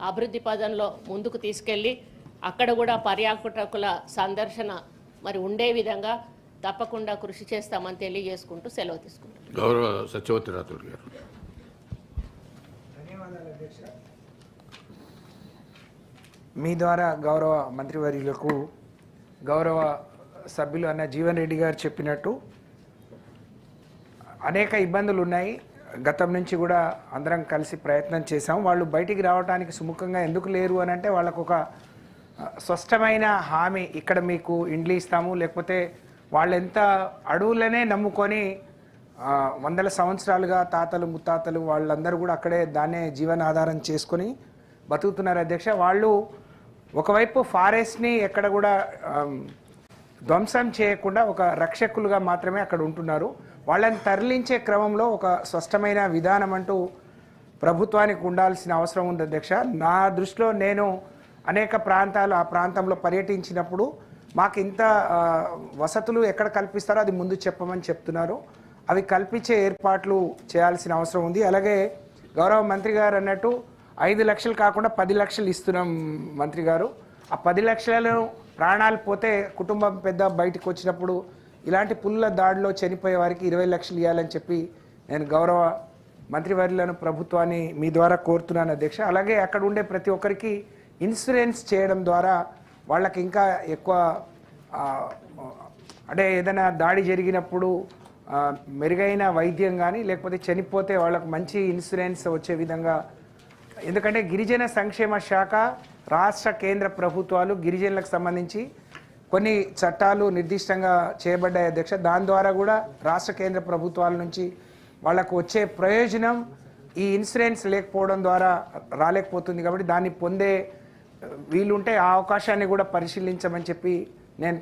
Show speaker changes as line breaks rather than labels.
అభివృద్ధి పదంలో ముందుకు తీసుకెళ్ళి అక్కడ కూడా పర్యాటకుల సందర్శన మరి ఉండే విధంగా తప్పకుండా కృషి చేస్తామని తెలియజేసుకుంటూ సెలవు తీసుకుంటాం.
గౌరవ సత్యవతి రాథోడ్ గారు.
ధన్యవాదాలు అధ్యక్ష. మీ ద్వారా గౌరవ మంత్రివర్యులకు గౌరవ సభ్యులు అన్న జీవన్ రెడ్డి గారు చెప్పినట్టు అనేక ఇబ్బందులు ఉన్నాయి. గతం నుంచి కూడా అందరం కలిసి ప్రయత్నం చేశాం. వాళ్ళు బయటికి రావడానికి సుముఖంగా ఎందుకు లేరు అని అంటే వాళ్ళకు ఒక స్పష్టమైన హామీ, ఇక్కడ మీకు ఇండ్లు ఇస్తాము, లేకపోతే వాళ్ళు ఎంత అడవులనే నమ్ముకొని వందల సంవత్సరాలుగా తాతలు ముత్తాతలు వాళ్ళందరూ కూడా అక్కడే దాన్నే జీవనాధారం చేసుకొని బతుకుతున్నారు అధ్యక్ష. వాళ్ళు ఒకవైపు ఫారెస్ట్ని ఎక్కడ కూడా ధ్వంసం చేయకుండా ఒక రక్షకులుగా మాత్రమే అక్కడ ఉంటున్నారు. వాళ్ళని తరలించే క్రమంలో ఒక స్పష్టమైన విధానం అంటూ ప్రభుత్వానికి ఉండాల్సిన అవసరం ఉంది అధ్యక్ష. నా దృష్టిలో నేను అనేక ప్రాంతాలు ఆ ప్రాంతంలో పర్యటించినప్పుడు మాకు ఇంత వసతులు ఎక్కడ కల్పిస్తారో అది ముందు చెప్పమని చెప్తున్నారు. అవి కల్పించే ఏర్పాట్లు చేయాల్సిన అవసరం ఉంది. అలాగే గౌరవ మంత్రి గారు అన్నట్టు 5 లక్షలు కాకుండా 10 లక్షలు ఇస్తున్నాం మంత్రి గారు. ఆ 10 లక్షలను ప్రాణాలు పోతే కుటుంబం పెద్ద బయటకు వచ్చినప్పుడు ఇలాంటి పుల్ల దాడిలో చనిపోయే వారికి 20 లక్షలు ఇవ్వాలని చెప్పి నేను గౌరవ మంత్రివర్యులను ప్రభుత్వాన్ని మీ ద్వారా కోరుతున్నాను అధ్యక్ష. అలాగే అక్కడ ఉండే ప్రతి ఒక్కరికి ఇన్సూరెన్స్ చేయడం ద్వారా వాళ్ళకి ఇంకా ఎక్కువ అంటే ఏదైనా దాడి జరిగినప్పుడు మెరుగైన వైద్యం కానీ లేకపోతే చనిపోతే వాళ్ళకు మంచి ఇన్సూరెన్స్ వచ్చే విధంగా, ఎందుకంటే గిరిజన సంక్షేమ శాఖ రాష్ట్ర కేంద్ర ప్రభుత్వాలు గిరిజనులకు సంబంధించి కొన్ని చట్టాలు నిర్దిష్టంగా చేయబడ్డాయి అధ్యక్ష. దాని ద్వారా కూడా రాష్ట్ర కేంద్ర ప్రభుత్వాల నుంచి వాళ్ళకు వచ్చే ప్రయోజనం ఈ ఇన్సూరెన్స్ లేకపోవడం ద్వారా రాలేకపోతుంది. కాబట్టి దాన్ని పొందే వీలుంటే ఆ అవకాశాన్ని కూడా పరిశీలించమని చెప్పి